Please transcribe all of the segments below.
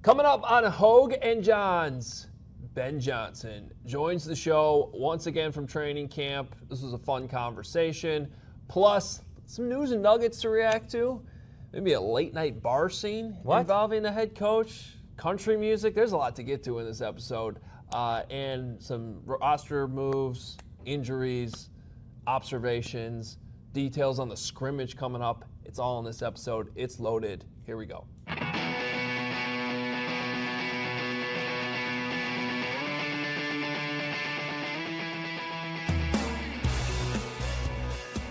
Coming up on Hoge and Jahns, Ben Johnson joins the show once again from training camp. This was a fun conversation, plus some news and nuggets to react to. Maybe a late night bar scene involving the head coach, country music. There's a lot to get to in this episode, and some roster moves, injuries, observations, details on the scrimmage coming up. It's all in this episode. It's loaded. Here we go.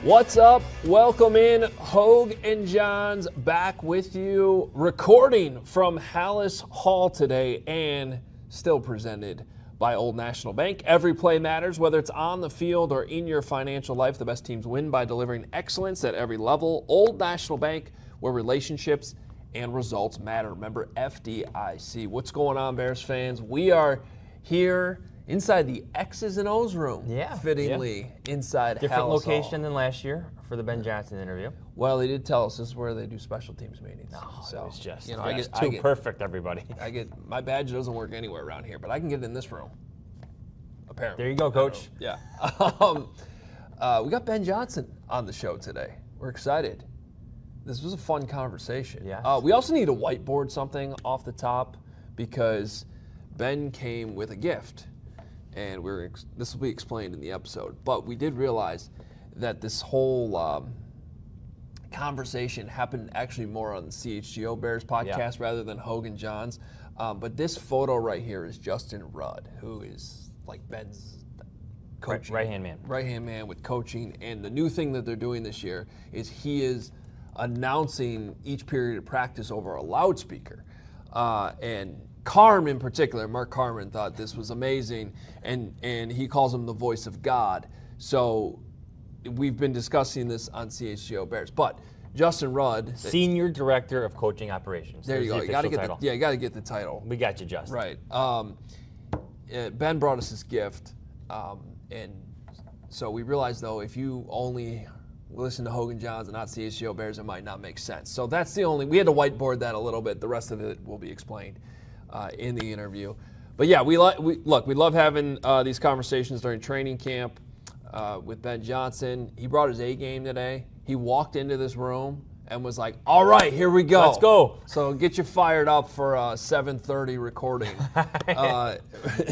What's up? Welcome in. Hoge and Jahns back with you, recording from Halas Hall today and still presented by Old National Bank. Every play matters, whether it's on the field or in your financial life. The best teams win by delivering excellence at every level. Old National Bank, where relationships and results matter. Remember, FDIC. What's going on, Bears fans? We are here inside the X's and O's room, fittingly inside Different Halas location Hall. than last year for the Ben Johnson interview. Well, they did tell us this is where they do special teams meetings. So it's just perfect, everybody. My badge doesn't work anywhere around here, but I can get it in this room. Apparently. There you go, Coach. Yeah. We got Ben Johnson on the show today. We're excited. This was a fun conversation. Yeah. We also need to whiteboard something off the top because Ben came with a gift. And this will be explained in the episode. But we did realize that this whole conversation happened actually more on the CHGO Bears podcast rather than Hoge and Jahns. But this photo right here is Justin Rudd, who is like Ben's coaching. Right-hand man. Right-hand man with coaching. And the new thing that they're doing this year is he is announcing each period of practice over a loudspeaker. And Carm in particular, Mark Carman, thought this was amazing, and he calls him the voice of God. So we've been discussing this on CHGO Bears. But Justin Rudd, Senior Director of Coaching Operations. There you go. You got to get the title. We got you, Justin. Right. Ben brought us his gift, and so we realized though if you only listen to Hoge and Jahns and not CHGO Bears, it might not make sense. So that's the only. We had to whiteboard that a little bit. The rest of it will be explained in the interview. But yeah, we love having these conversations during training camp with Ben Johnson. He brought his A game today. He walked into this room and was like, all right, here we go. Let's go. So get you fired up for a 7:30 recording.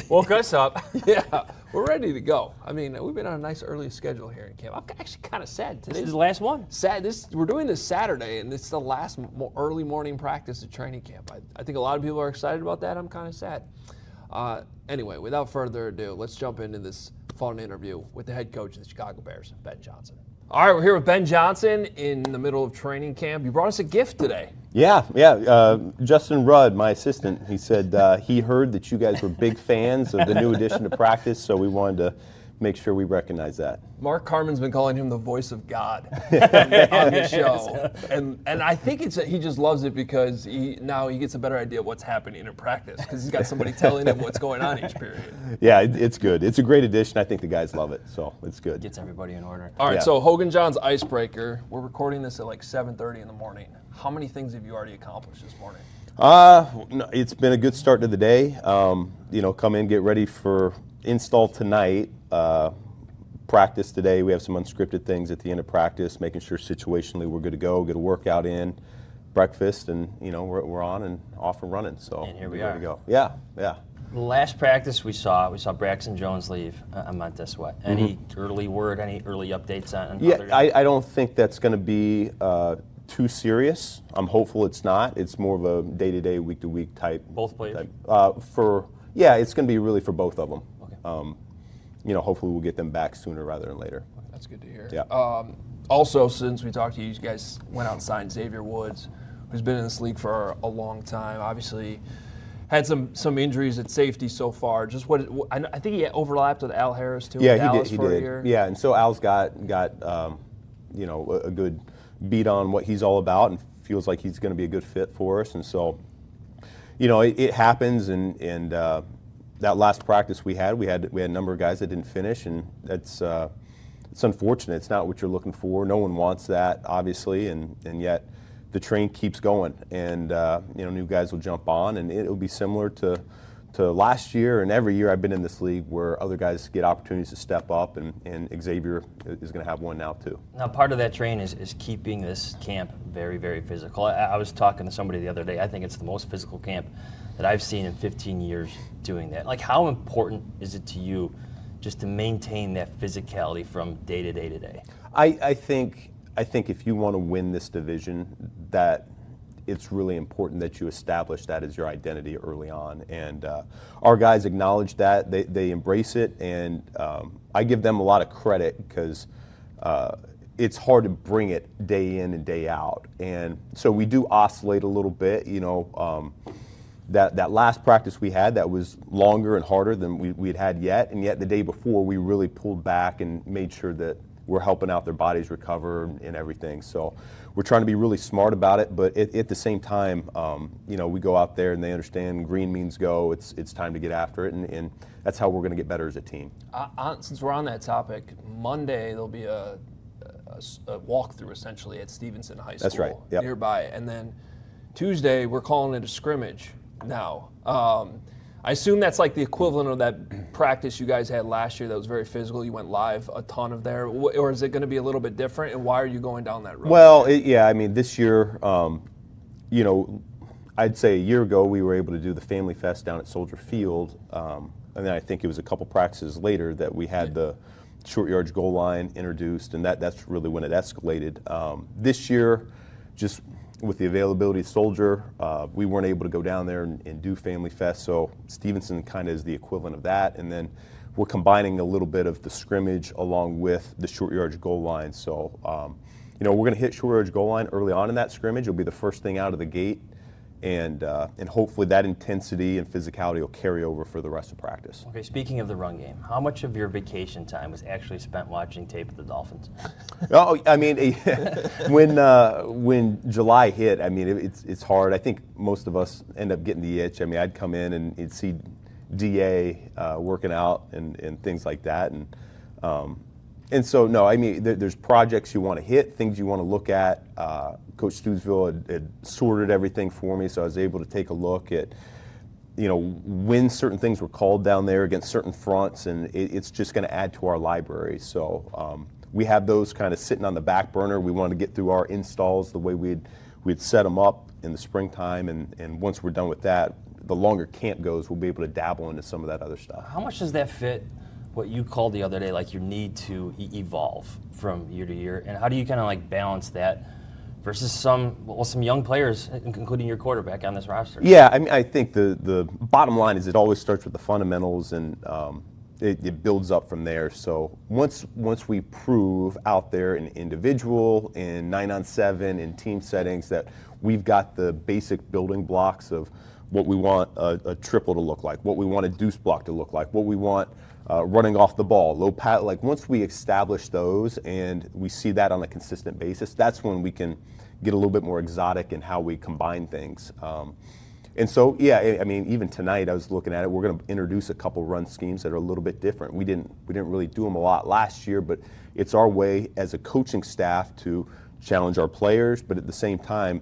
Woke us up. Yeah, we're ready to go. I mean, we've been on a nice early schedule here in camp. I'm actually kind of sad. This is the last one. We're doing this Saturday, and it's the last early morning practice at training camp. I think a lot of people are excited about that. I'm kind of sad. Anyway, without further ado, let's jump into this fun interview with the head coach of the Chicago Bears, Ben Johnson. All right, we're here with Ben Johnson in the middle of training camp. You brought us a gift today. Yeah. Justin Rudd, my assistant, he said he heard that you guys were big fans of the new addition to practice, so we wanted to make sure we recognize that. Mark Carman's been calling him the voice of God on the show. And I think he just loves it because he gets a better idea of what's happening in practice because he's got somebody telling him what's going on each period. Yeah, it's good. It's a great addition. I think the guys love it, so it's good. Gets everybody in order. All right, so Hoge and Jahns icebreaker. We're recording this at like 7:30 in the morning. How many things have you already accomplished this morning? No, it's been a good start to the day. Come in, get ready for install tonight. Practice today. We have some unscripted things at the end of practice, making sure situationally we're good to go, get a workout in, breakfast, and we're on and off and running. So and here we are. To go. Yeah. The last practice we saw Braxton Jones leave Montez Sweat. Any early word, any early updates on Yeah, I don't think that's going to be too serious. I'm hopeful it's not. It's more of a day-to-day, week-to-week type. Both players? It's going to be really for both of them. Okay. Hopefully we'll get them back sooner rather than later. That's good to hear. Yeah. Also, since we talked to you guys went out and signed Xavier Woods, who's been in this league for a long time. Obviously, had some injuries at safety so far. Just I think he overlapped with Al Harris too. Yeah, Dallas he for did. A year. Yeah, and so Al's got a good beat on what he's all about, and feels like he's going to be a good fit for us. And so, it happens, and that last practice we had a number of guys that didn't finish, and that's it's unfortunate. It's not what you're looking for. No one wants that, obviously, and yet the train keeps going, and new guys will jump on, and it'll be similar to last year and every year I've been in this league where other guys get opportunities to step up, and Xavier is going to have one now too. Now, part of that train is keeping this camp very, very physical. I was talking to somebody the other day. I think it's the most physical camp that I've seen in 15 years doing that. Like, how important is it to you just to maintain that physicality from day to day to day? I think if you want to win this division, that it's really important that you establish that as your identity early on. And our guys acknowledge that. They embrace it, and I give them a lot of credit because it's hard to bring it day in and day out. And so we do oscillate a little bit. That last practice we had, that was longer and harder than we'd had yet, and yet the day before we really pulled back and made sure that we're helping out their bodies recover and everything. So we're trying to be really smart about it, but at the same time, we go out there and they understand green means go. It's time to get after it, and that's how we're going to get better as a team. Since we're on that topic, Monday there'll be a walkthrough essentially at Stevenson High School. That's right. Yep. Nearby, and then Tuesday we're calling it a scrimmage now. I assume that's like the equivalent of that practice you guys had last year that was very physical. You went live a ton of there, or is it going to be a little bit different? And why are you going down that road? Well, this year, I'd say a year ago we were able to do the Family Fest down at Soldier Field, and then I think it was a couple practices later that we had the short yardage goal line introduced, and that's really when it escalated. This year, just with the availability of Soldier, we weren't able to go down there and do Family Fest, so Stevenson kind of is the equivalent of that, and then we're combining a little bit of the scrimmage along with the short yardage goal line. So, we're going to hit short yardage goal line early on in that scrimmage. It'll be the first thing out of the gate, and hopefully that intensity and physicality will carry over for the rest of practice. Okay, speaking of the run game, how much of your vacation time was actually spent watching tape of the Dolphins? Oh, I mean, when July hit, I mean, it's hard. I think most of us end up getting the itch. I mean, I'd come in and you'd see DA working out and things like that, and so no, I mean, there's projects you want to hit, things you want to look at. Coach Stewsville had sorted everything for me, so I was able to take a look at, when certain things were called down there against certain fronts, and it's just going to add to our library. So we have those kind of sitting on the back burner. We wanted to get through our installs the way we'd set them up in the springtime, and once we're done with that, the longer camp goes, we'll be able to dabble into some of that other stuff. How much does that fit what you called the other day, like your need to evolve from year to year, and how do you kind of like balance that versus some young players, including your quarterback, on this roster? Yeah, I mean, I think the bottom line is it always starts with the fundamentals, and it builds up from there. So once we prove out there in individual, in 9-on-7, in team settings that we've got the basic building blocks of what we want a triple to look like, what we want a deuce block to look like, what we want running off the ball, low pat. Like once we establish those and we see that on a consistent basis, that's when we can get a little bit more exotic in how we combine things. And so, yeah, I mean, even tonight I was looking at it. We're going to introduce a couple run schemes that are a little bit different. We didn't really do them a lot last year, but it's our way as a coaching staff to challenge our players, but at the same time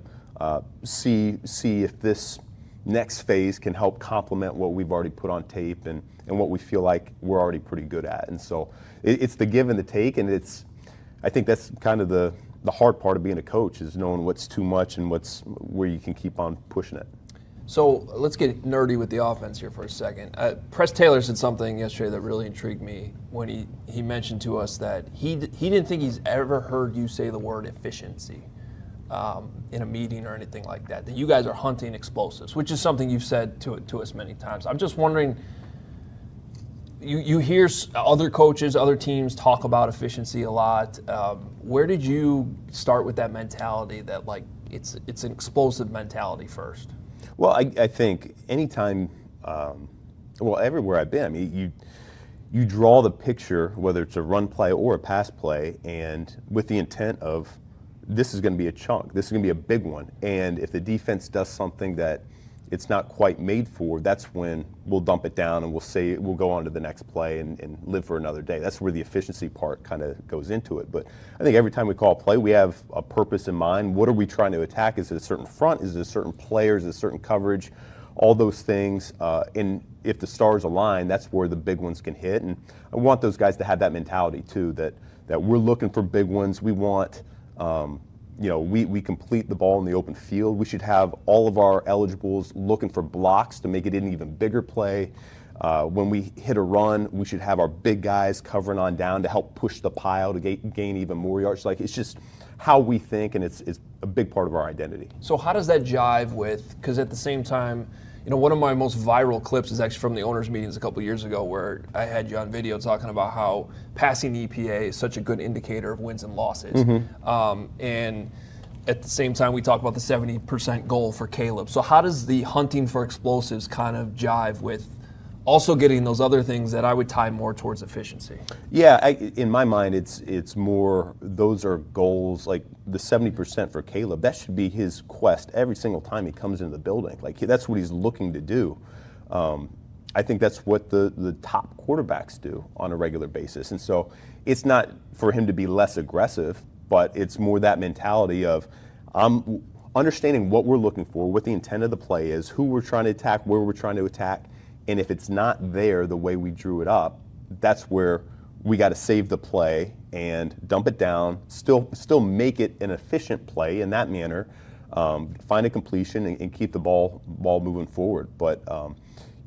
see if this next phase can help complement what we've already put on tape and what we feel like we're already pretty good at. And so it's the give and the take, and I think that's kind of the hard part of being a coach, is knowing what's too much and where you can keep on pushing it. So let's get nerdy with the offense here for a second. Press Taylor said something yesterday that really intrigued me when he mentioned to us that he didn't think he's ever heard you say the word efficiency in a meeting or anything like that, that you guys are hunting explosives, which is something you've said to us many times. I'm just wondering, you hear other coaches, other teams talk about efficiency a lot. Where did you start with that mentality that like it's an explosive mentality first? Well, I think anytime, everywhere I've been, I mean, you draw the picture, whether it's a run play or a pass play, and with the intent of this is going to be a chunk, this is going to be a big one, and if the defense does something that it's not quite made for, that's when we'll dump it down and we'll go on to the next play and live for another day. That's where the efficiency part kind of goes into it. But I think every time we call a play, we have a purpose in mind. What are we trying to attack? Is it a certain front? Is it a certain player? Is it a certain coverage? All those things. And if the stars align, that's where the big ones can hit. And I want those guys to have that mentality too, that we're looking for big ones. We want, we complete the ball in the open field. We should have all of our eligibles looking for blocks to make it an even bigger play. When we hit a run, we should have our big guys covering on down to help push the pile to gain even more yards. Like, it's just how we think, and it's a big part of our identity. So how does that jive with, because at the same time, one of my most viral clips is actually from the owners' meetings a couple years ago, where I had you on video talking about how passing EPA is such a good indicator of wins and losses. And at the same time, we talk about the 70% goal for Caleb. So how does the hunting for explosives kind of jive with also getting those other things that I would tie more towards efficiency? Yeah, in my mind, it's more, those are goals, like the 70% for Caleb, that should be his quest every single time he comes into the building. Like, that's what he's looking to do. I think that's what the top quarterbacks do on a regular basis. And so it's not for him to be less aggressive, but it's more that mentality of understanding what we're looking for, what the intent of the play is, who we're trying to attack, where we're trying to attack. And if it's not there the way we drew it up, that's where we got to save the play and dump it down, still make it an efficient play in that manner, find a completion and keep the ball moving forward. But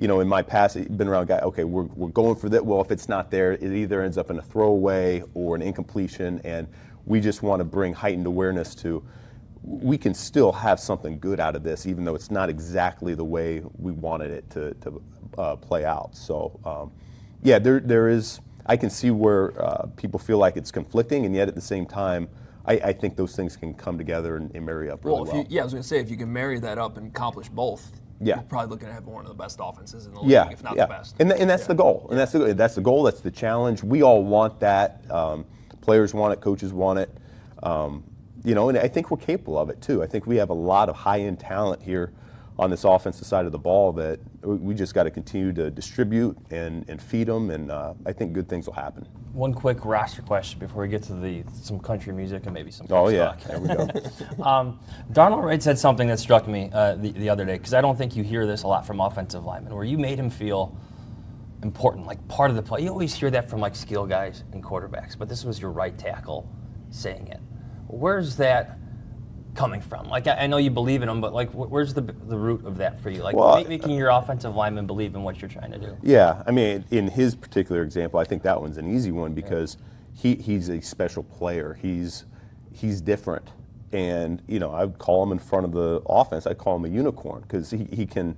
in my past, been around guy, okay, we're going for that. Well, if it's not there, it either ends up in a throwaway or an incompletion, and we just want to bring heightened awareness to, we can still have something good out of this, even though it's not exactly the way we wanted it to play out. So, there is, I can see where people feel like it's conflicting, and yet at the same time, I think those things can come together and marry up really well. I was going to say, if you can marry that up and accomplish both, you're probably looking to have one of the best offenses in the league, if not the best. And that's the goal. And that's the goal. That's the challenge. We all want that. Players want it. Coaches want it. And I think we're capable of it too. I think we have a lot of high-end talent here on this offensive side of the ball that we just got to continue to distribute and feed them, and I think good things will happen. One quick roster question before we get to some country music and maybe some talk. There we go. Darnell Wright said something that struck me the other day, because I don't think you hear this a lot from offensive linemen, where you made him feel important, like part of the play. You always hear that from like skill guys and quarterbacks, but this was your right tackle saying it. Where's that coming from? Like, I know you believe in them, but like, where's the root of that for you? Like, making your offensive linemen believe in what you're trying to do. Yeah, I mean, in his particular example, I think that one's an easy one because he's a special player. He's different, and I'd call him in front of the offense. I'd call him a unicorn because he can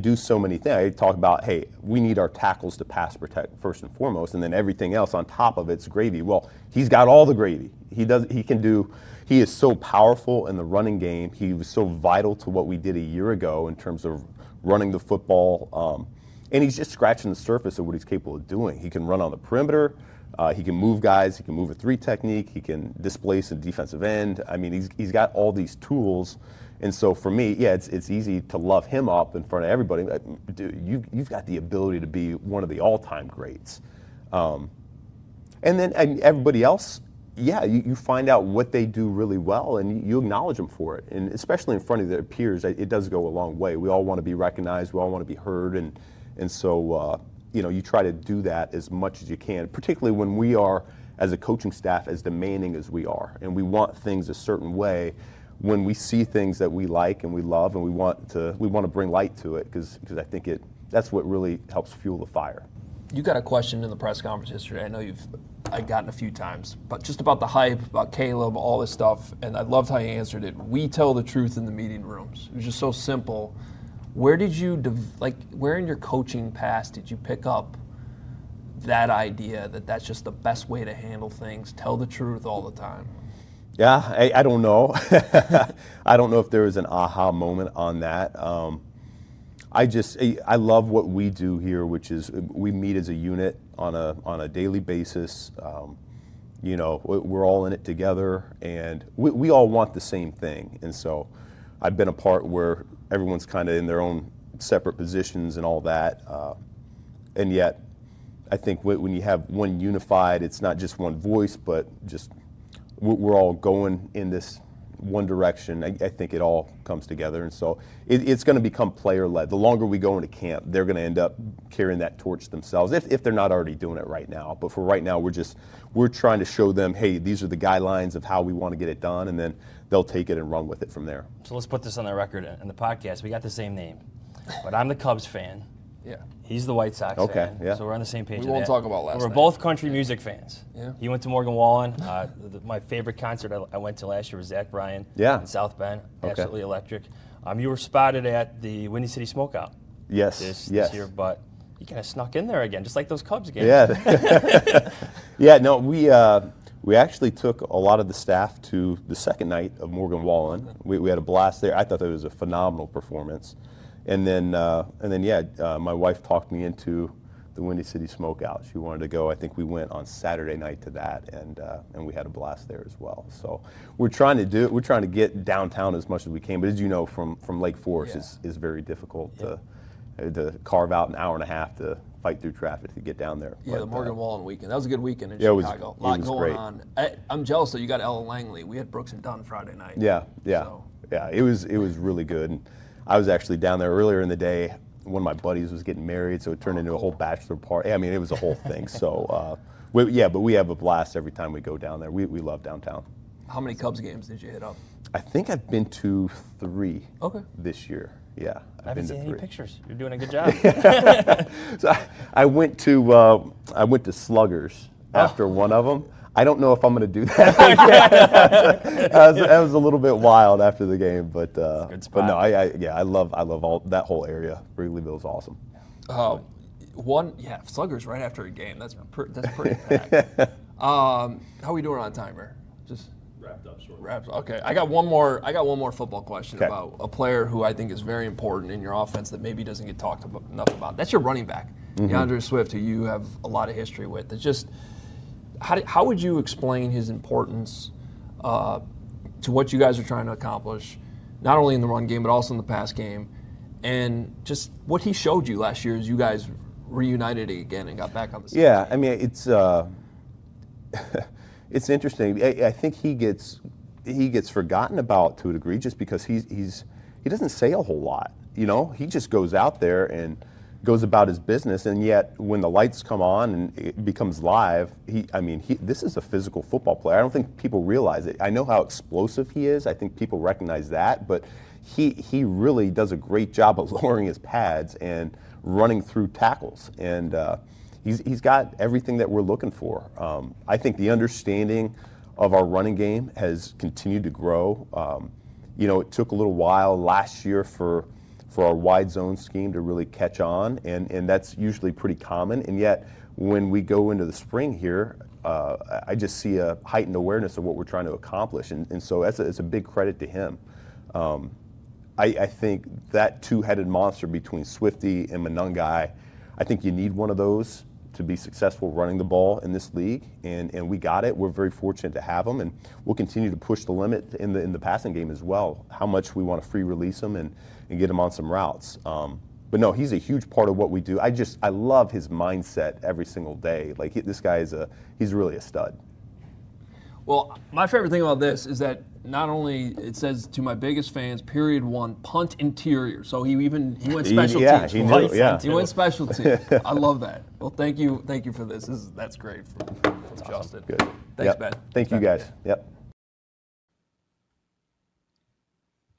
do so many things. I talk about, hey, we need our tackles to pass protect first and foremost, and then everything else on top of it's gravy. Well, he's got all the gravy. He is so powerful in the running game. He was so vital to what we did a year ago in terms of running the football. And he's just scratching the surface of what he's capable of doing. He can run on the perimeter. He can move guys. He can move a 3 technique. He can displace a defensive end. I mean, he's got all these tools. And so for me, it's easy to love him up in front of everybody. Dude, you've got the ability to be one of the all-time greats. And then everybody else, you find out what they do really well, and you acknowledge them for it. And especially in front of their peers, it does go a long way. We all want to be recognized. We all want to be heard. And so, you try to do that as much as you can, particularly when we are, as a coaching staff, as demanding as we are. And we want things a certain way. When we see things that we like and we love and we want to bring light to it, because I think that's what really helps fuel the fire. You got a question in the press conference yesterday. I know I've gotten a few times, but just about the hype, about Caleb, all this stuff, and I loved how you answered it. We tell the truth in the meeting rooms. It was just so simple. Where did you, where in your coaching past did you pick up that idea that that's just the best way to handle things, tell the truth all the time? Yeah, I don't know. I don't know if there was an aha moment on that. I love what we do here, which is we meet as a unit on a daily basis. We're all in it together, and we all want the same thing. And so I've been a part where everyone's kind of in their own separate positions and all that. And yet, I think when you have one unified, it's not just one voice, but just we're all going in this one direction. I think it all comes together, and so it's going to become player-led. The longer we go into camp, they're going to end up carrying that torch themselves, if they're not already doing it right now. But for right now, we're trying to show them, hey, these are the guidelines of how we want to get it done, and then they'll take it and run with it from there. So let's put this on the record in the podcast. We got the same name, but I'm the Cubs fan. Yeah. He's the White Sox fan. Yeah. So we're on the same page. We with won't that. talk about last We're night. both country music fans. Yeah. He went to Morgan Wallen. My favorite concert I went to last year was Zach Bryan in South Bend. Absolutely electric. You were spotted at the Windy City Smokeout this year, but you kind of snuck in there again, just like those Cubs games. Yeah. Yeah, no, we actually took a lot of the staff to the second night of Morgan Wallen. We had a blast there. I thought that was a phenomenal performance. And then my wife talked me into the Windy City Smokeout. She wanted to go. I think we went on Saturday night to that, and we had a blast there as well. So we're trying to get downtown as much as we can. But as you know, from Lake Forest is very difficult to carve out an hour and a half to fight through traffic to get down there. Yeah, but, the Morgan Wallen weekend. That was a good weekend in It Chicago. A lot was going great. on. I'm jealous that you got Ella Langley. We had Brooks and Dunn Friday night. Yeah. So. Yeah. It was really good. And I was actually down there earlier in the day. One of my buddies was getting married, so it turned into a whole bachelor party. I mean, it was a whole thing. So, but we have a blast every time we go down there. We love downtown. How many Cubs games did you hit up? I think I've been to 3 this year. Yeah, I haven't been seen to any 3. pictures. You're doing a good job. So I went to Sluggers after one of them. I don't know if I'm going to do that again. That was a little bit wild after the game, but good spot. no, I love all that whole area. Wrigleyville's awesome. Sluggers right after a game. That's pretty packed. How are we doing on timer? Just Wrapped up short. Okay, I got one more football question about a player who I think is very important in your offense that maybe doesn't get talked enough about. That's your running back, DeAndre Swift, who you have a lot of history with. It's just how would you explain his importance to what you guys are trying to accomplish, not only in the run game but also in the pass game, and just what he showed you last year as you guys reunited again and got back on the same Yeah, team? I mean it's interesting. I think he gets forgotten about to a degree just because he doesn't say a whole lot. You know, he just goes out there and goes about his business, and yet when the lights come on and it becomes live, this is a physical football player. I don't think people realize it. I know how explosive he is. I think people recognize that, but he really does a great job of lowering his pads and running through tackles, and he's got everything that we're looking for. I think the understanding of our running game has continued to grow. It took a little while last year for our wide zone scheme to really catch on, and that's usually pretty common. And yet, when we go into the spring here, I just see a heightened awareness of what we're trying to accomplish, and so it's a big credit to him. I think that two-headed monster between Swifty and Monungai, I think you need one of those to be successful running the ball in this league, and we got it. We're very fortunate to have them, and we'll continue to push the limit in the passing game as well, how much we want to free release them and get them on some routes. But no, he's a huge part of what we do. I love his mindset every single day. Like this guy he's really a stud. Well, my favorite thing about this is that not only it says to my biggest fans, period one, punt interior. So he went special teams. He knew, yeah. He went special teams. I love that. Well, thank you for this. That's great from Justin. Good. Thanks, Ben. Thank you guys. Yep.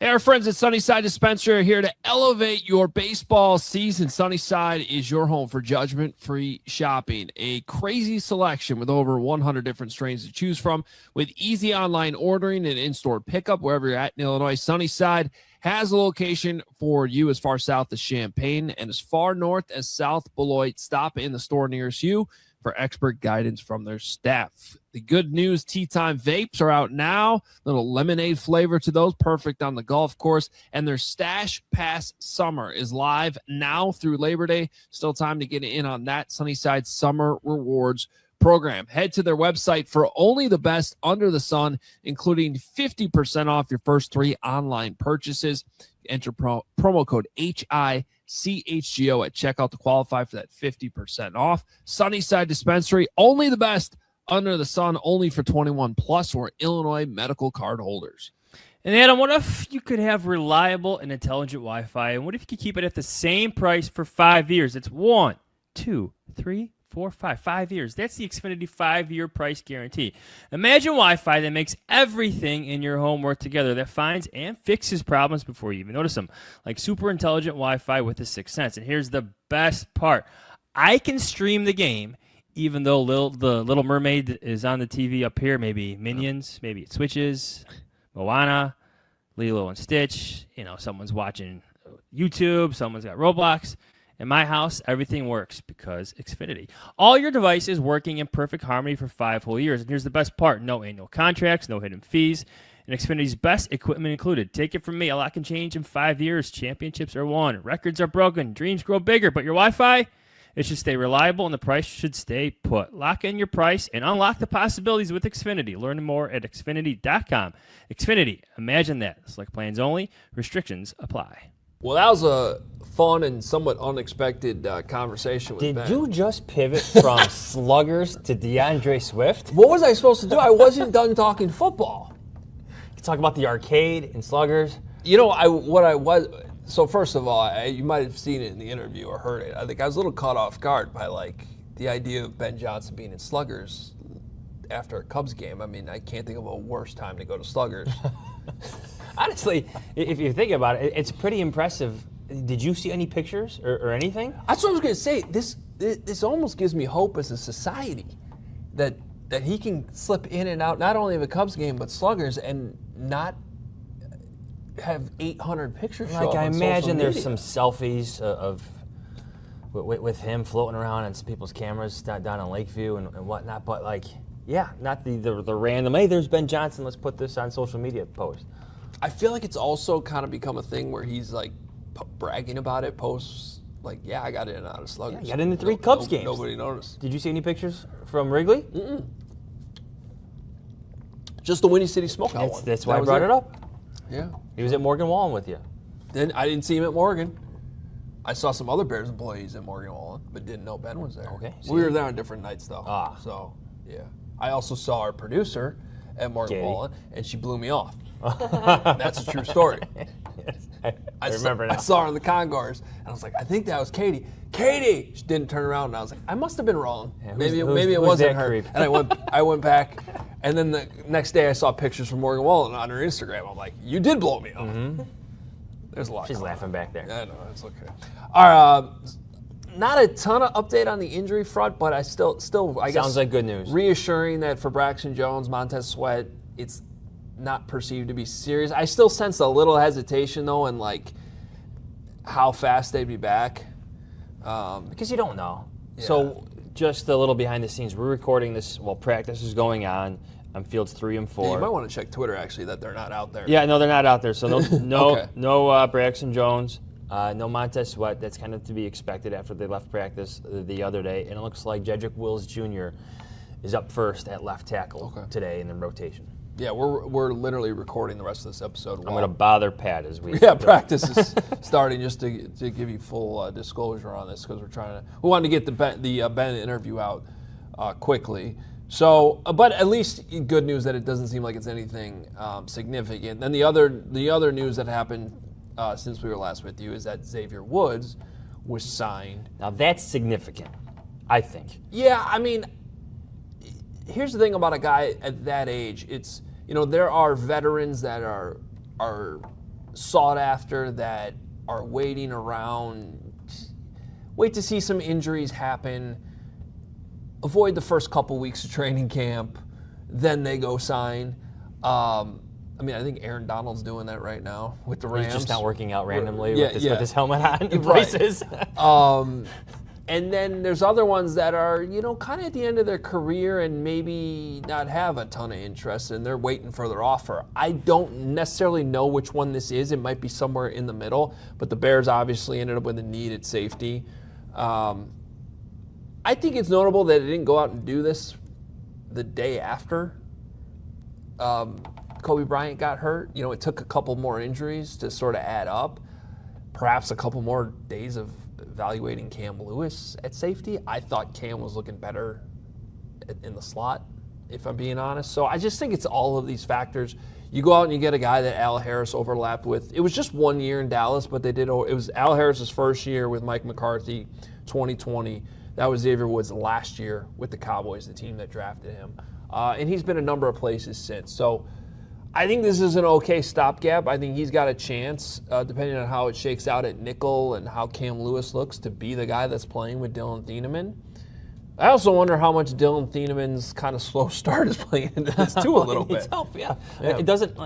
Hey, our friends at Sunnyside Dispenser are here to elevate your baseball season. Sunnyside is your home for judgment-free shopping. A crazy selection with over 100 different strains to choose from, with easy online ordering and in-store pickup wherever you're at in Illinois. Sunnyside has a location for you as far south as Champaign and as far north as South Beloit. Stop in the store nearest you for expert guidance from their staff. The good news, Tea Time vapes are out now. Little lemonade flavor to those, perfect on the golf course. And their Stash Pass Summer is live now through Labor Day. Still time to get in on that. Sunnyside Summer Rewards program. Head to their website for only the best under the sun, including 50% off your first 3 online purchases. Enter promo code HICHGO at checkout to qualify for that 50% off. Sunnyside Dispensary, only the best under the sun, only for 21 plus or Illinois medical card holders. And Adam, what if you could have reliable and intelligent Wi-Fi? And what if you could keep it at the same price for 5 years? It's 1, 2, 3, 4, 5. 5 years. That's the Xfinity 5-year price guarantee. Imagine Wi-Fi that makes everything in your home work together, that finds and fixes problems before you even notice them, like super intelligent Wi-Fi with the 6th Sense. And here's the best part. I can stream the game even though the Little Mermaid is on the TV up here, maybe Minions, maybe it switches, Moana, Lilo and Stitch, someone's watching YouTube, someone's got Roblox. In my house, everything works because Xfinity. All your devices working in perfect harmony for 5 whole years. And here's the best part. No annual contracts, no hidden fees, and Xfinity's best equipment included. Take it from me. A lot can change in 5 years. Championships are won. Records are broken. Dreams grow bigger. But your Wi-Fi, it should stay reliable, and the price should stay put. Lock in your price and unlock the possibilities with Xfinity. Learn more at Xfinity.com. Xfinity, imagine that. Select plans only. Restrictions apply. Well, that was a fun and somewhat unexpected conversation with Ben. Did you just pivot from Sluggers to DeAndre Swift? What was I supposed to do? I wasn't done talking football. You talk about the arcade and Sluggers. So first of all, you might have seen it in the interview or heard it. I think I was a little caught off guard by the idea of Ben Johnson being in Sluggers after a Cubs game. I mean, I can't think of a worse time to go to Sluggers. Honestly, if you think about it, it's pretty impressive. Did you see any pictures or anything? That's what I was going to say. This almost gives me hope as a society that he can slip in and out not only of a Cubs game but Sluggers and not have 800 pictures. Like, I imagine there's some social selfies with him floating around on some people's cameras down in Lakeview and whatnot. But not the random. Hey, there's Ben Johnson. Let's put this on social media post. I feel like it's also kind of become a thing where he's bragging about it, posts I got in and out of Sluggers. Yeah, got in the 3 Cubs games. Nobody noticed. Did you see any pictures from Wrigley? Mm-mm. Just the Windy City Smokeout one. That's why I brought it up. Yeah. He was at Morgan Wallen with you. Then I didn't see him at Morgan. I saw some other Bears employees at Morgan Wallen, but didn't know Ben was there. Okay. We were there on different nights though. Ah. So yeah. I also saw our producer at Morgan Wallen, and she blew me off. That's a true story. Yes, I remember now. I saw her in the Concourse, and I was like, I think that was Katie. Katie! She didn't turn around, and I was like, I must have been wrong. Yeah, maybe who's it wasn't that her. creep? And I went back, and then the next day I saw pictures from Morgan Wallen on her Instagram. I'm like, you did blow me off. Mm-hmm. There's a lot. She's laughing back there. I know, it's okay. All right, not a ton of update on the injury front, but I still I guess sounds like good news. Reassuring that for Braxton Jones, Montez Sweat, it's not perceived to be serious. I still sense a little hesitation though, in how fast they'd be back. Because you don't know. Yeah. So just a little behind the scenes. We're recording this while practice is going on fields 3 and 4. Yeah, you might want to check Twitter actually that they're not out there. Yeah, no, they're not out there. So no, Okay. no Braxton Jones, no Montez Sweat. That's kind of to be expected after they left practice the other day. And it looks like Jedrick Wills Jr. is up first at left tackle today in the rotation. Yeah, we're literally recording the rest of this episode. I'm going to bother Pat as we. Yeah, practice is starting just to give you full disclosure on this because we wanted to get the Ben interview out quickly. So, but at least good news that it doesn't seem like it's anything significant. Then the other news that happened since we were last with you is that Xavier Woods was signed. Now that's significant, I think. Yeah, I mean, here's the thing about a guy at that age. It's there are veterans that are sought after that are waiting around, wait to see some injuries happen, avoid the first couple weeks of training camp, then they go sign. I think Aaron Donald's doing that right now with the Rams. He's just not working out randomly with his helmet on in Right. places. And then there's other ones that are, kind of at the end of their career and maybe not have a ton of interest and they're waiting for their offer. I don't necessarily know which one this is. It might be somewhere in the middle, but the Bears obviously ended up with a need at safety. I think it's notable that it didn't go out and do this the day after Kobe Bryant got hurt. You know, it took a couple more injuries to sort of add up. Perhaps a couple more days of evaluating Cam Lewis at safety. I thought Cam was looking better in the slot, if I'm being honest. So I just think it's all of these factors. You go out and you get a guy that Al Harris overlapped with. It was just 1 year in Dallas, but it was Al Harris's first year with Mike McCarthy, 2020. That was Xavier Woods last year with the Cowboys, the team that drafted him. And he's been a number of places since. So I think this is an okay stopgap. I think he's got a chance, depending on how it shakes out at nickel and how Cam Lewis looks, to be the guy that's playing with Dylan Thieneman. I also wonder how much Dylan Thieneman's kind of slow start is playing into this too a little bit. Help, yeah. It doesn't.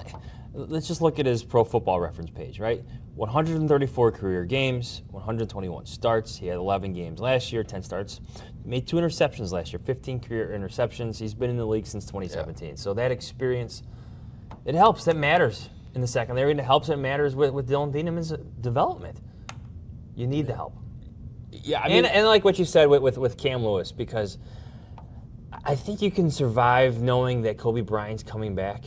Let's just look at his Pro Football Reference page, right? 134 career games, 121 starts. He had 11 games last year, 10 starts. He made 2 interceptions last year, 15 career interceptions. He's been in the league since 2017. Yeah. So that experience, it helps. That matters in the secondary, and it helps. It matters with Dylan Thieneman's development. You need the help. Yeah, I mean, and like what you said with Cam Lewis, because I think you can survive knowing that Kobe Bryant's coming back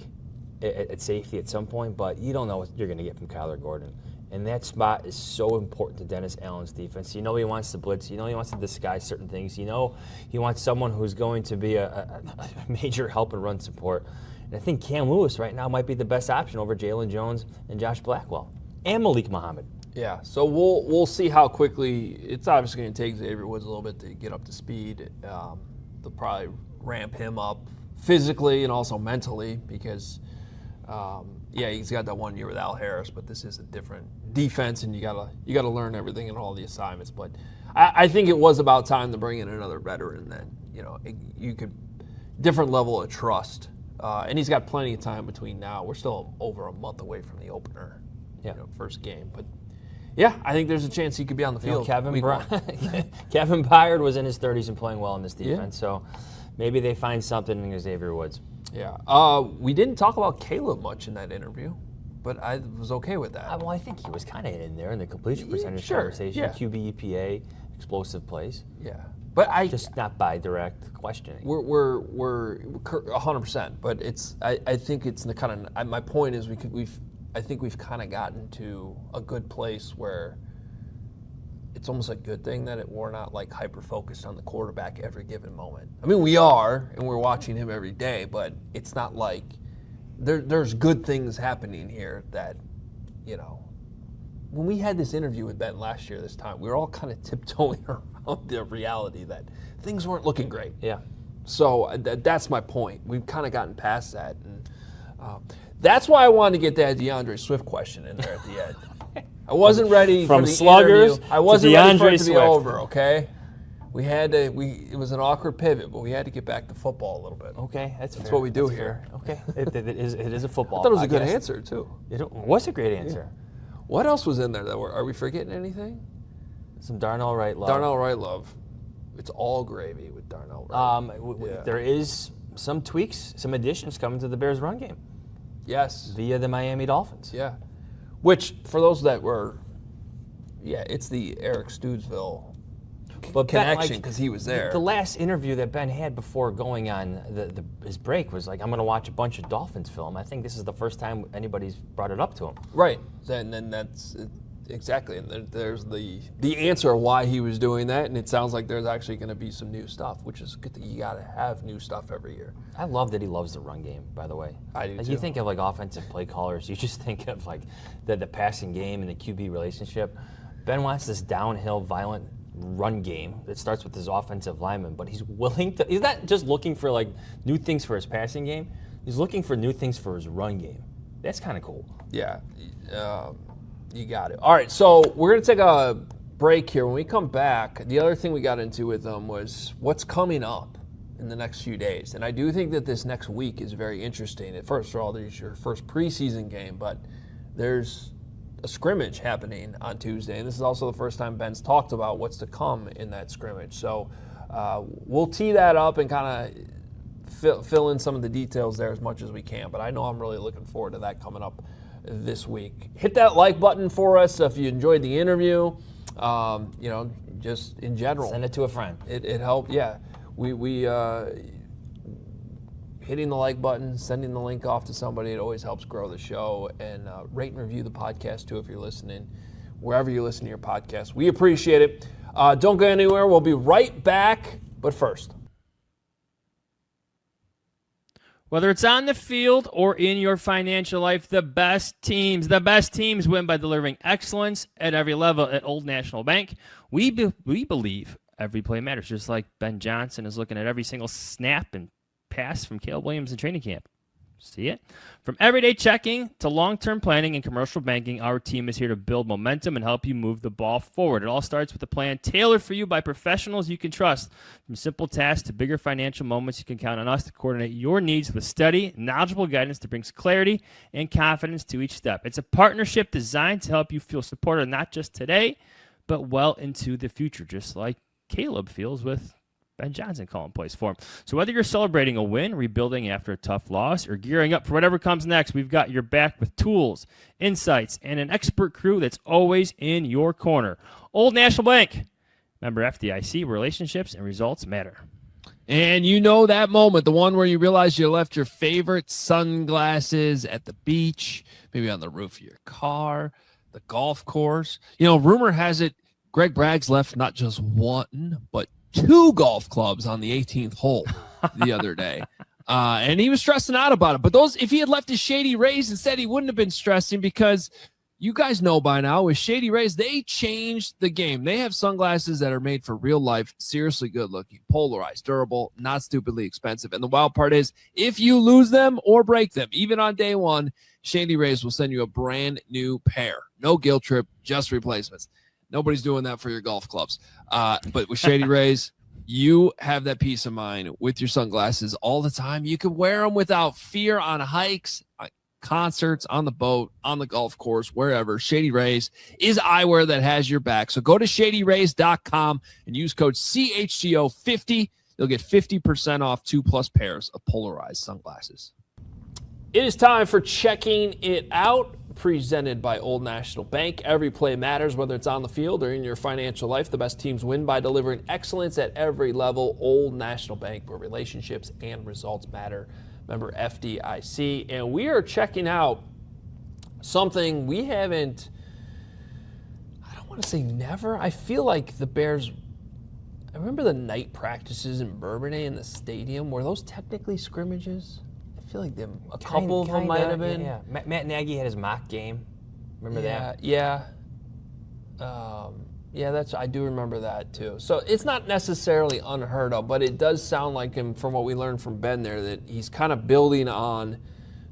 at safety at some point, but you don't know what you're going to get from Kyler Gordon. And that spot is so important to Dennis Allen's defense. You know he wants to blitz. You know he wants to disguise certain things. You know he wants someone who's going to be a major help and run support. And I think Cam Lewis right now might be the best option over Jalen Jones and Josh Blackwell and Malik Muhammad. Yeah, so we'll see how quickly. It's obviously going to take Xavier Woods a little bit to get up to speed. They'll probably ramp him up physically and also mentally because, he's got that 1 year with Al Harris, but this is a different defense, and you gotta learn everything and all the assignments. But I think it was about time to bring in another veteran that you could different level of trust, and he's got plenty of time between now. We're still over a month away from the opener, first game, but. Yeah, I think there's a chance he could be on the field. Kevin Byard was in his 30s and playing well in this defense, so maybe they find something in Xavier Woods. Yeah. We didn't talk about Caleb much in that interview, but I was okay with that. Well, I think he was kind of in there in the completion percentage conversation. Yeah. QB, EPA, explosive plays. Yeah. But just not by direct questioning. We're 100%, but I think it's the kind of my point is I think we've kind of gotten to a good place where it's almost a good thing that we're not like hyper focused on the quarterback every given moment. I mean, we are, and we're watching him every day, but it's not like there's good things happening here that, when we had this interview with Ben last year this time, we were all kind of tiptoeing around the reality that things weren't looking great. Yeah. So that's my point. We've kind of gotten past that. And that's why I wanted to get that DeAndre Swift question in there at the end. I wasn't ready From for the sluggers interview. I wasn't to ready for it DeAndre to be Swift. over, okay? It was an awkward pivot, but we had to get back to football a little bit. Okay, that's what we do here. Fair. Okay, it is a football. I thought it was a good podcast. answer, too. It was a great answer. What else was in there? Are we forgetting anything? Some Darnell Wright love. Darnell Wright love. It's all gravy with Darnell Wright. There is some tweaks, some additions coming to the Bears' run game. Yes. Via the Miami Dolphins. Yeah. Which, for those that were, it's the Eric Stoodsville connection because he was there. The last interview that Ben had before going on his break was like, I'm going to watch a bunch of Dolphins film. I think this is the first time anybody's brought it up to him. Right. And then that's exactly. And there's the answer of why he was doing that. And it sounds like there's actually going to be some new stuff, which is good that you got to have new stuff every year. I love that he loves the run game, by the way. I do, too. You think of like offensive play callers, you just think of like the passing game and the QB relationship. Ben wants this downhill, violent run game that starts with his offensive lineman, but he's not just looking for like new things for his passing game. He's looking for new things for his run game. That's kind of cool. Yeah, you got it. All right, so we're going to take a break here. When we come back, the other thing we got into with them was what's coming up in the next few days. And I do think that this next week is very interesting. First of all, there's your first preseason game, but there's a scrimmage happening on Tuesday, and this is also the first time Ben's talked about what's to come in that scrimmage. So we'll tee that up and kind of fill in some of the details there as much as we can, but I know I'm really looking forward to that coming up this week. Hit that like button for us if you enjoyed the interview. Just in general. Send it to a friend. It helped. Yeah, we hitting the like button, sending the link off to somebody. It always helps grow the show. And rate and review the podcast too if you're listening, wherever you listen to your podcast. We appreciate it. Don't go anywhere. We'll be right back. But first. Whether it's on the field or in your financial life, the best teams win by delivering excellence at every level. At Old National Bank, we believe every play matters, just like Ben Johnson is looking at every single snap and pass from Caleb Williams in training camp. See it? From everyday checking to long-term planning and commercial banking, our team is here to build momentum and help you move the ball forward. It all starts with a plan tailored for you by professionals you can trust. From simple tasks to bigger financial moments, you can count on us to coordinate your needs with steady, knowledgeable guidance that brings clarity and confidence to each step. It's a partnership designed to help you feel supported not just today, but well into the future, just like Caleb feels with Ben Johnson calling plays for him. So whether you're celebrating a win, rebuilding after a tough loss, or gearing up for whatever comes next, we've got your back with tools, insights, and an expert crew that's always in your corner. Old National Bank. Member FDIC, relationships and results matter. And you know that moment, the one where you realize you left your favorite sunglasses at the beach, maybe on the roof of your car, the golf course. Rumor has it Greg Bragg's left not just one, but 2 golf clubs on the 18th hole the other day. And he was stressing out about it. But if he had left his Shady Rays instead, he wouldn't have been stressing, because you guys know by now with Shady Rays, they changed the game. They have sunglasses that are made for real life, seriously good looking, polarized, durable, not stupidly expensive. And the wild part is, if you lose them or break them, even on day one, Shady Rays will send you a brand new pair. No guilt trip, just replacements. Nobody's doing that for your golf clubs. But with Shady Rays, you have that peace of mind with your sunglasses all the time. You can wear them without fear on hikes, concerts, on the boat, on the golf course, wherever. Shady Rays is eyewear that has your back. So go to shadyrays.com and use code CHGO50. You'll get 50% off 2+ pairs of polarized sunglasses. It is time for Checking It Out, presented by Old National Bank. Every play matters, whether it's on the field or in your financial life. The best teams win by delivering excellence at every level. Old National Bank, where relationships and results matter. Member FDIC. And we are checking out something we haven't, I don't want to say never. I feel like the Bears, I remember the night practices in Bourbonnais in the stadium. Were those technically scrimmages? I feel like a couple of them might have been. Yeah. Matt Nagy had his mock game. Remember that? Yeah. I do remember that too. So it's not necessarily unheard of, but it does sound like him, from what we learned from Ben there, that he's kind of building on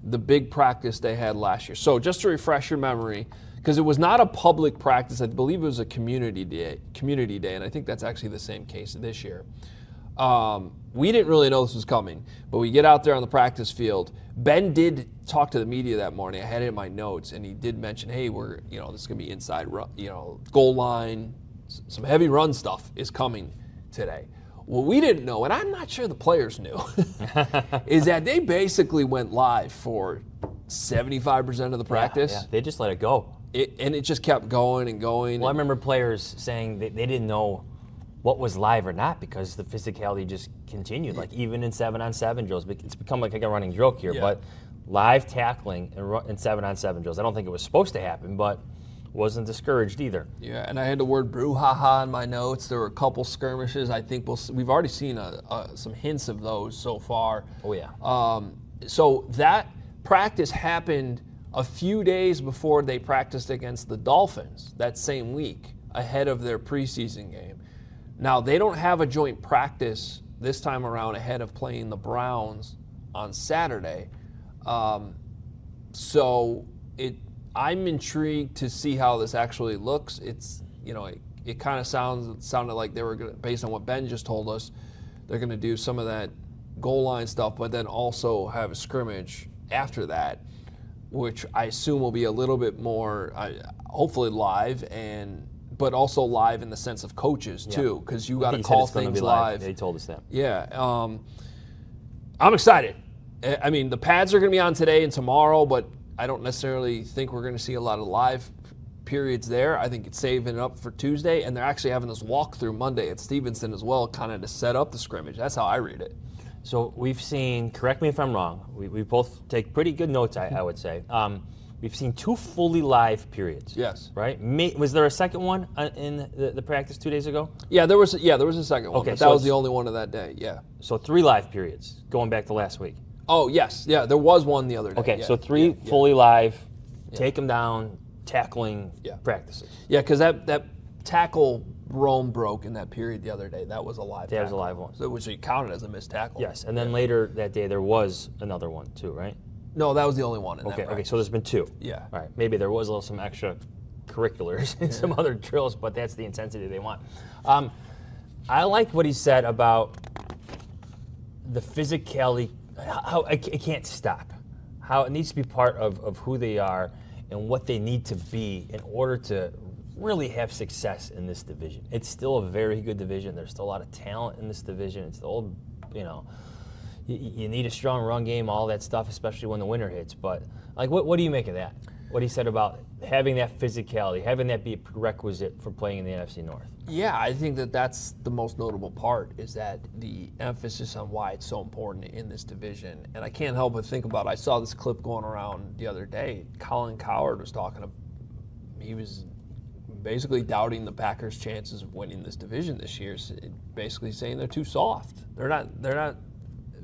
the big practice they had last year. So just to refresh your memory, because it was not a public practice, I believe it was a community day, and I think that's actually the same case this year. We didn't really know this was coming, but we get out there on the practice field. Ben did talk to the media that morning. I had it in my notes, and he did mention, hey, this is going to be inside, goal line, some heavy run stuff is coming today. What we didn't know, and I'm not sure the players knew, is that they basically went live for 75% of the practice. Yeah, they just let it go. And it just kept going and going. Well, I remember players saying they didn't know what was live or not, because the physicality just continued. Like even in 7-on-7 drills, it's become like a running joke here. Yeah. But live tackling in 7-on-7 drills, I don't think it was supposed to happen, but wasn't discouraged either. Yeah, and I had the word brouhaha in my notes. There were a couple skirmishes. I think we've already seen some hints of those so far. Oh yeah. So that practice happened a few days before they practiced against the Dolphins that same week, ahead of their preseason game. Now, they don't have a joint practice this time around ahead of playing the Browns on Saturday. I'm intrigued to see how this actually looks. It's, it kind of sounded like they were going to, based on what Ben just told us, they're going to do some of that goal line stuff, but then also have a scrimmage after that, which I assume will be a little bit more, hopefully live, but also live in the sense of coaches too, because you got to call things live. They told us that. Yeah, I'm excited. I mean, the pads are going to be on today and tomorrow, but I don't necessarily think we're going to see a lot of live periods there. I think it's saving it up for Tuesday, and they're actually having this walkthrough Monday at Stevenson as well, kind of to set up the scrimmage. That's how I read it. So we've seen, correct me if I'm wrong, we both take pretty good notes, I would say. We've seen 2 fully live periods. Yes. Right? Was there a second one in the practice 2 days ago? Yeah, there was a second one, Okay, but so that was it's- the only one of that day, yeah. So 3 live periods, going back to last week. Oh, yes, yeah, there was one the other day. Okay, yeah, so 3 yeah. fully live, take them down, tackling Yeah. practices. Yeah, because that tackle Rome broke in that period the other day. That was a live That was a tackle. live one. So which you counted as a missed tackle. Yes, and then later that day there was another one too, right? No, that was the only one in that Okay, practice. so there's been 2. Yeah. All right, maybe there was a little some extra curriculars and some other drills, but that's the intensity they want. I like what he said about the physicality, how it can't stop, how it needs to be part of who they are and what they need to be in order to really have success in this division. It's still a very good division. There's still a lot of talent in this division. It's the old, you need a strong run game, all that stuff, especially when the winter hits. But like, what do you make of that? What he said about having that physicality, having that be a prerequisite for playing in the NFC North. Yeah, I think that's the most notable part, is that the emphasis on why it's so important in this division. And I can't help but think about, I saw this clip going around the other day. Colin Cowherd was he was basically doubting the Packers' chances of winning this division this year, basically saying they're too soft. They're not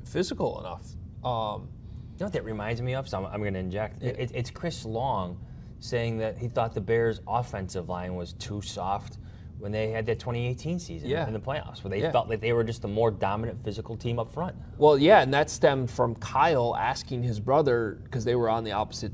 physical enough. You know what that reminds me of? So I'm going to inject. It's Chris Long saying that he thought the Bears' offensive line was too soft when they had that 2018 season in the playoffs, where they felt like they were just a more dominant physical team up front. Well, yeah, and that stemmed from Kyle asking his brother, because they were on the opposite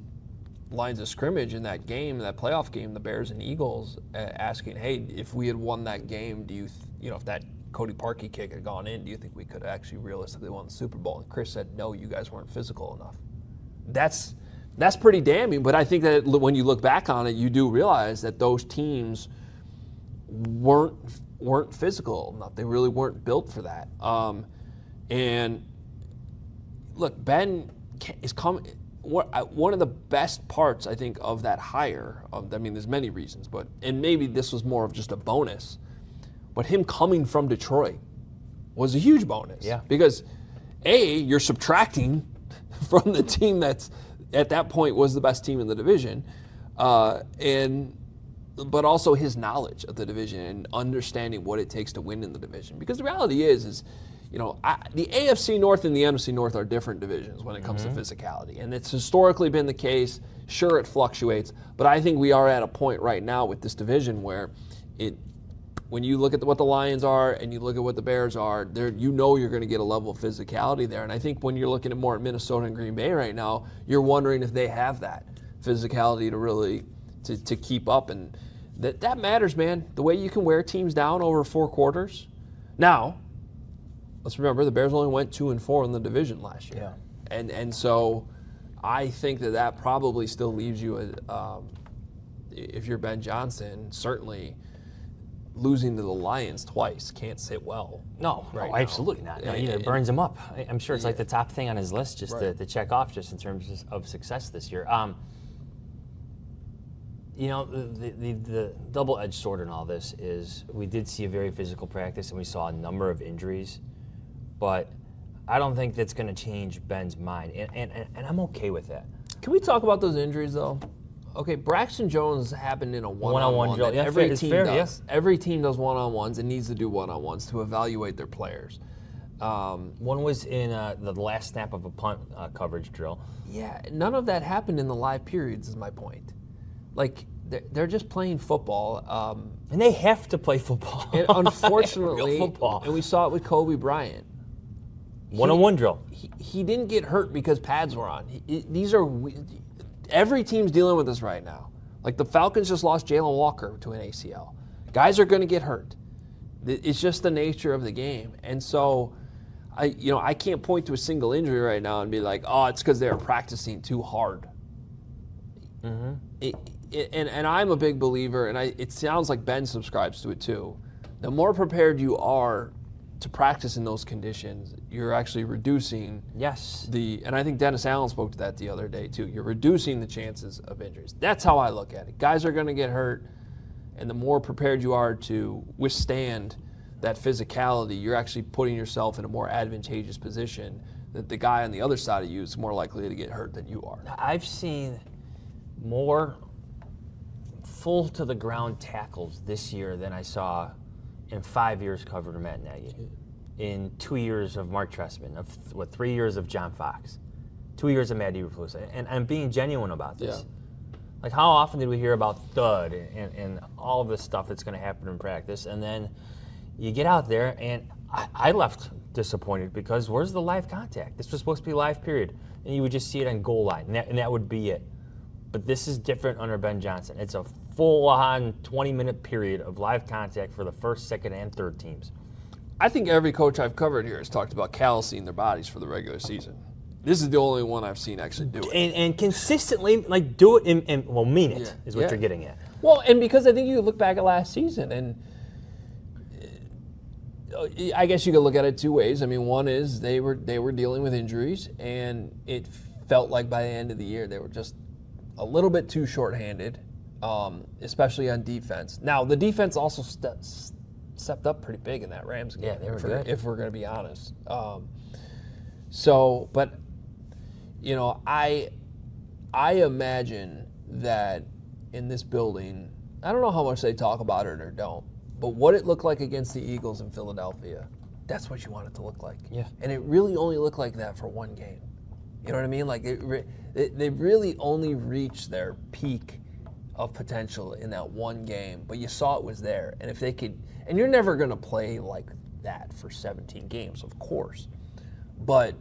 lines of scrimmage in that game, that playoff game, the Bears and Eagles, asking, hey, if we had won that game, do you, if that Cody Parkey kick had gone in, do you think we could have actually realistically won the Super Bowl? And Chris said, no, you guys weren't physical enough. That's pretty damning, but I think that when you look back on it, you do realize that those teams weren't physical enough. They really weren't built for that. And look, Ben is coming. One of the best parts, I think, of that hire, there's many reasons, and maybe this was more of just a bonus, but him coming from Detroit was a huge bonus. Yeah. Because, you're subtracting from the team that's, at that point, was the best team in the division, but also his knowledge of the division and understanding what it takes to win in the division. Because the reality is the AFC North and the NFC North are different divisions when it comes to physicality. And it's historically been the case. Sure, it fluctuates, but I think we are at a point right now with this division where when you look at what the Lions are and you look at what the Bears are, you're going to get a level of physicality there. And I think when you're looking at more at Minnesota and Green Bay right now, you're wondering if they have that physicality to really to keep up. And that matters, man. The way you can wear teams down over 4 quarters. Now, let's remember, the Bears only went 2-4 in the division last year. Yeah. And so I think that probably still leaves you, if you're Ben Johnson, certainly losing to the Lions twice can't sit well. No, absolutely not. No, it burns him up. I'm sure it's like the top thing on his list just to check off just in terms of success this year. The double-edged sword in all this is we did see a very physical practice and we saw a number of injuries, but I don't think that's going to change Ben's mind, and I'm okay with that. Can we talk about those injuries, though? Okay, Braxton Jones happened in a one-on-one drill. Yeah, every it's team fair, does. Yeah. Every team does one-on-ones and needs to do one-on-ones to evaluate their players. One was in the last snap of a punt coverage drill. Yeah, none of that happened in the live periods is my point. Like, they're just playing football. And they have to play football. And unfortunately, Real football. And we saw it with Kobe Bryant. One-on-one drill. He didn't get hurt because pads were on. Every team's dealing with this right now. Like the Falcons just lost Jalen Walker to an ACL. Guys are going to get hurt. It's just the nature of the game. And so, I can't point to a single injury right now and be like, oh, it's because they were practicing too hard. Mm-hmm. And I'm a big believer, and it sounds like Ben subscribes to it too. The more prepared you are to practice in those conditions, you're actually reducing Yes. and I think Dennis Allen spoke to that the other day too. You're reducing the chances of injuries. That's how I look at it. Guys are going to get hurt, and the more prepared you are to withstand that physicality, you're actually putting yourself in a more advantageous position that the guy on the other side of you is more likely to get hurt than you are. I've seen more full to the ground tackles this year than I saw in 5 years covered of Matt Nagy, in 2 years of Mark Trestman, of 3 years of John Fox, 2 years of Matt Eberflus, and I'm being genuine about this. Yeah. Like, how often did we hear about thud and all of this stuff that's going to happen in practice, and then you get out there, and I left disappointed because where's the live contact? This was supposed to be live, period, and you would just see it on goal line, and that would be it. But this is different under Ben Johnson. It's a full-on 20-minute period of live contact for the first, second, and third teams. I think every coach I've covered here has talked about callousing their bodies for the regular season. This is the only one I've seen actually do it. And consistently, like, do it and mean it, is what Yeah. you're getting at. Well, and because I think you look back at last season, and I guess you could look at it two ways. I mean, one is they were dealing with injuries, and it felt like by the end of the year they were just a little bit too shorthanded, especially on defense. Now, the defense also stepped up pretty big in that Rams game. Yeah, they were good. If we're going to be honest. But you know, I imagine that in this building, I don't know how much they talk about it or don't, but what it looked like against the Eagles in Philadelphia, that's what you want it to look like. Yeah. And it really only looked like that for one game. You know what I mean? Like they really only reached their peak of potential in that one game, but you saw it was there. And if they could, and you're never going to play like that for 17 games, of course, but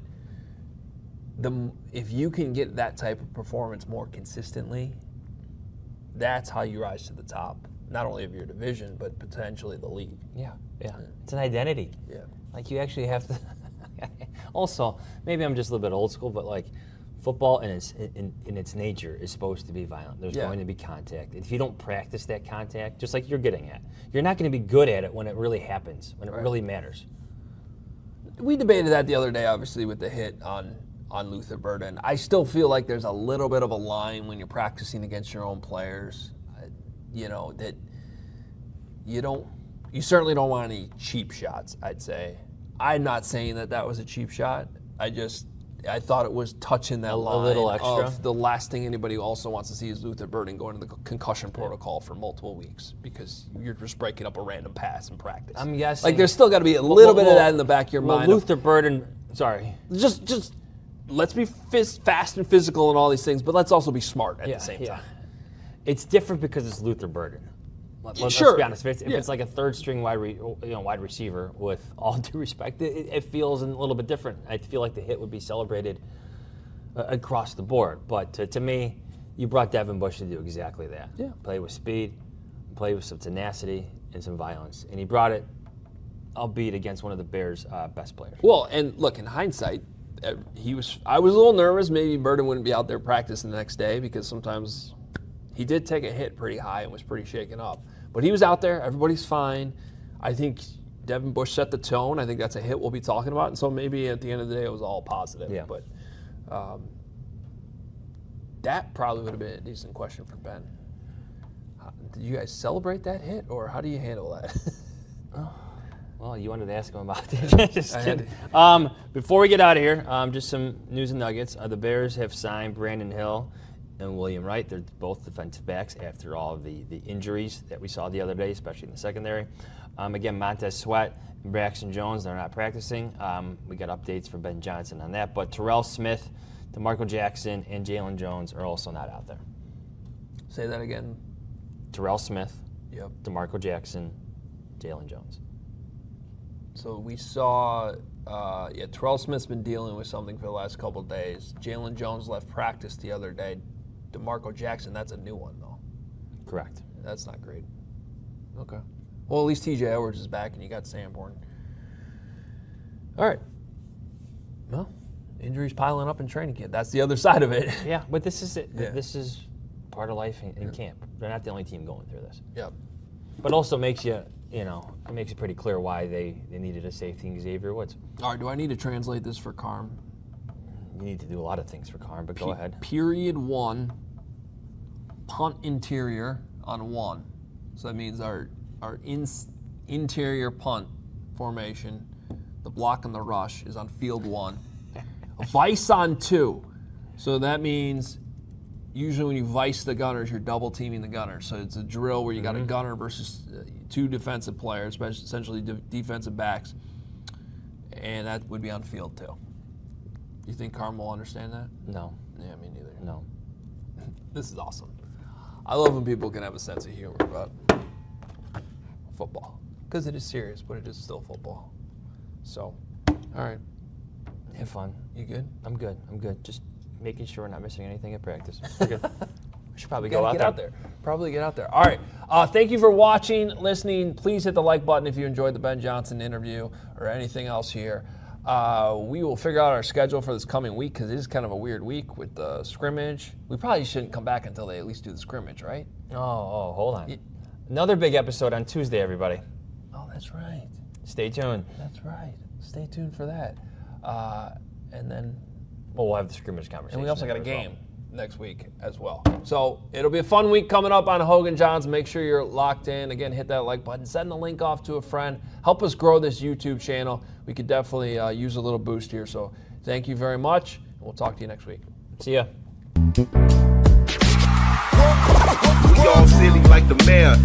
if you can get that type of performance more consistently, that's how you rise to the top, not only of your division, but potentially the league. Yeah. It's an identity. Yeah. Like, you actually have to. Also, maybe I'm just a little bit old school, but like, football in its nature is supposed to be violent. There's going to be contact. If you don't practice that contact, just like you're getting at, you're not going to be good at it when it really happens, when it really matters. We debated that the other day, obviously, with the hit on Luther Burden. I still feel like there's a little bit of a line when you're practicing against your own players, that you certainly don't want any cheap shots, I'd say. I'm not saying that was a cheap shot. I thought it was touching that line. A little extra. Of the last thing anybody also wants to see is Luther Burden going to the concussion protocol for multiple weeks because you're just breaking up a random pass in practice. I'm guessing. Like, there's still got to be a little bit of that in the back of your mind. Luther Burden, sorry. Just let's be fast and physical and all these things, but let's also be smart at the same time. It's different because it's Luther Burden. Let's Sure. be honest. If it's like a third-string wide receiver, with all due respect, it feels a little bit different. I feel like the hit would be celebrated across the board. But to me, you brought Devin Bush to do exactly that. Yeah. Play with speed, play with some tenacity and some violence, and he brought it, albeit against one of the Bears' best players. Well, and look, in hindsight, I was a little nervous. Maybe Burden wouldn't be out there practicing the next day because sometimes he did take a hit pretty high and was pretty shaken up. But he was out there. Everybody's fine. I think Devin Bush set the tone. I think that's a hit we'll be talking about. And so maybe at the end of the day, it was all positive. Yeah. But that probably would have been a decent question for Ben. Did you guys celebrate that hit, or how do you handle that? Well, you wanted to ask him about it. Just kidding. Before we get out of here, just some news and nuggets. The Bears have signed Brandon Hill and William Wright. They're both defensive backs after all of the injuries that we saw the other day, especially in the secondary. Again, Montez Sweat and Braxton Jones, they're not practicing. We got updates from Ben Johnson on that. But Terrell Smith, DeMarco Jackson, and Jalen Jones are also not out there. Say that again. Terrell Smith, Yep. DeMarco Jackson, Jalen Jones. So we saw, Terrell Smith's been dealing with something for the last couple of days. Jalen Jones left practice the other day. DeMarco Jackson, that's a new one, though. Correct. That's not great. Okay. Well, at least TJ Edwards is back, and you got Sanborn. All right. Well, injuries piling up in training camp. That's the other side of it. Yeah, but this is it. Yeah. This is part of life in camp. They're not the only team going through this. Yep. But also makes you, it makes it pretty clear why they needed a safety in Xavier Woods. All right, do I need to translate this for Carm? You need to do a lot of things for Carm, but go ahead. Period 1, punt interior on 1. So that means our interior punt formation, the block and the rush, is on field 1. Vice on 2. So that means usually when you vice the gunners, you're double teaming the gunners. So it's a drill where you got a gunner versus 2 defensive players, essentially defensive backs, and that would be on field 2. You think Carm will understand that? No. Yeah, me neither. No. This is awesome. I love when people can have a sense of humor about football, because it is serious, but it is still football. So, all right. Have fun. You good? I'm good. Just making sure we're not missing anything at practice. We're good. We should probably go Gotta out get there. out there. Probably get out there. All right. Thank you for watching, listening. Please hit the like button if you enjoyed the Ben Johnson interview or anything else here. We will figure out our schedule for this coming week, because it is kind of a weird week with the scrimmage. We probably shouldn't come back until they at least do the scrimmage, right? Oh, hold on. Another big episode on Tuesday, everybody. Oh, that's right. Stay tuned. That's right. Stay tuned for that. And then, Well, we'll have the scrimmage conversation. and we also got a there as game next week as well. So it'll be a fun week coming up on Hoge Jahns. Make sure you're locked in. Again, hit that like button. Send the link off to a friend. Help us grow this YouTube channel. We could definitely use a little boost here. So thank you very much. And we'll talk to you next week. See ya. We all silly like the mayor.